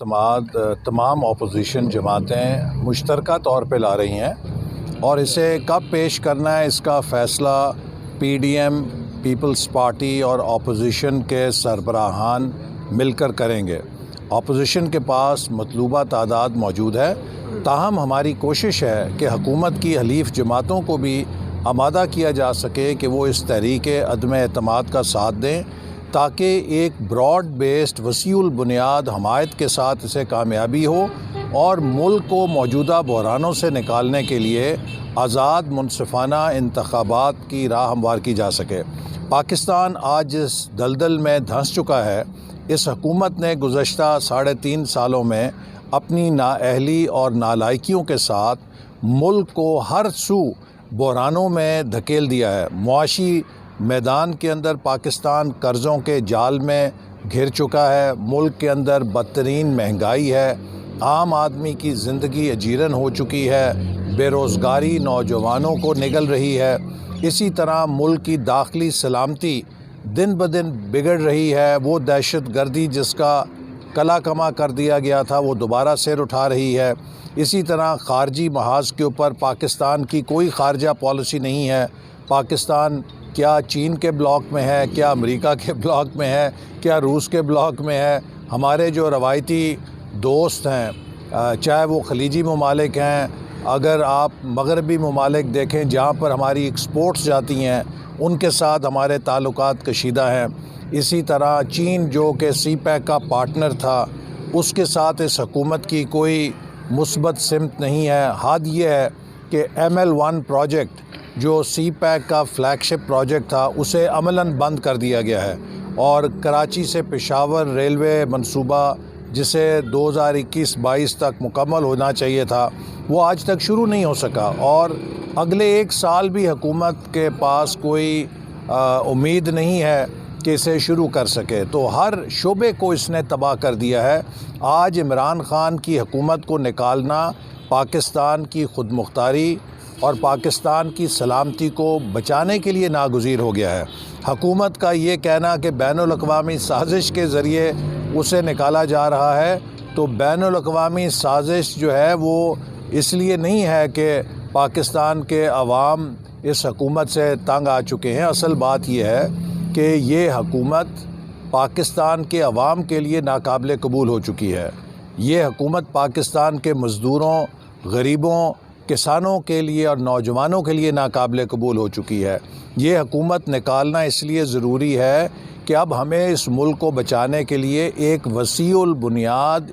اعتماد تمام اپوزیشن جماعتیں مشترکہ طور پہ لا رہی ہیں اور اسے کب پیش کرنا ہے اس کا فیصلہ P D M, Peoples Party اور اپوزیشن کے سربراہان مل کر کریں گے۔ اپوزیشن کے پاس مطلوبہ تعداد موجود ہے، تاہم ہماری کوشش ہے کہ حکومت کی حلیف جماعتوں کو بھی آمادہ کیا جا سکے کہ وہ اس تحریک عدم اعتماد کا ساتھ دیں تاکہ ایک براڈ بیسڈ وسیع البنیاد حمایت کے ساتھ اسے کامیابی ہو اور ملک کو موجودہ بحرانوں سے نکالنے کے لیے آزاد منصفانہ انتخابات کی راہ ہموار کی جا سکے۔ پاکستان آج اس دلدل میں دھنس چکا ہے۔ اس حکومت نے گزشتہ 3.5 سالوں میں اپنی نااہلی اور نالائکیوں کے ساتھ ملک کو ہر سو بحرانوں میں دھکیل دیا ہے۔ معاشی میدان کے اندر پاکستان قرضوں کے جال میں گھر چکا ہے، ملک کے اندر بدترین مہنگائی ہے، عام آدمی کی زندگی اجیرن ہو چکی ہے، بے روزگاری نوجوانوں کو نگل رہی ہے، اسی طرح ملک کی داخلی سلامتی دن بدن بگڑ رہی ہے۔ وہ دہشت گردی جس کا کلا کما کر دیا گیا تھا وہ دوبارہ سر اٹھا رہی ہے۔ اسی طرح خارجی محاذ کے اوپر پاکستان کی کوئی خارجہ پالیسی نہیں ہے۔ پاکستان کیا چین کے بلاک میں ہے، کیا امریکہ کے بلاک میں ہے، کیا روس کے بلاک میں ہے؟ ہمارے جو روایتی دوست ہیں، چاہے وہ خلیجی ممالک ہیں، اگر آپ مغربی ممالک دیکھیں جہاں پر ہماری ایکسپورٹس جاتی ہیں ان کے ساتھ ہمارے تعلقات کشیدہ ہیں۔ اسی طرح چین جو کہ سی پیک کا پارٹنر تھا، اس کے ساتھ اس حکومت کی کوئی مثبت سمت نہیں ہے۔ حد یہ ہے کہ ML1 پروجیکٹ جو سی پیک کا فلیگ شپ پروجیکٹ تھا اسے عملاً بند کر دیا گیا ہے، اور کراچی سے پشاور ریلوے منصوبہ جسے 2021-22 تک مکمل ہونا چاہیے تھا وہ آج تک شروع نہیں ہو سکا، اور اگلے 1 سال بھی حکومت کے پاس کوئی امید نہیں ہے کہ اسے شروع کر سکے۔ تو ہر شعبے کو اس نے تباہ کر دیا ہے۔ آج عمران خان کی حکومت کو نکالنا پاکستان کی خود مختاری اور پاکستان کی سلامتی کو بچانے کے لیے ناگزیر ہو گیا ہے۔ حکومت کا یہ کہنا کہ بین الاقوامی سازش کے ذریعے اسے نکالا جا رہا ہے، تو بین الاقوامی سازش جو ہے وہ اس لیے نہیں ہے کہ پاکستان کے عوام اس حکومت سے تنگ آ چکے ہیں۔ اصل بات یہ ہے کہ یہ حکومت پاکستان کے عوام کے لیے ناقابل قبول ہو چکی ہے۔ یہ حکومت پاکستان کے مزدوروں، غریبوں، کسانوں کے لیے اور نوجوانوں کے لیے ناقابل قبول ہو چکی ہے۔ یہ حکومت نکالنا اس لیے ضروری ہے کہ اب ہمیں اس ملک کو بچانے کے لیے ایک وسیع البنیاد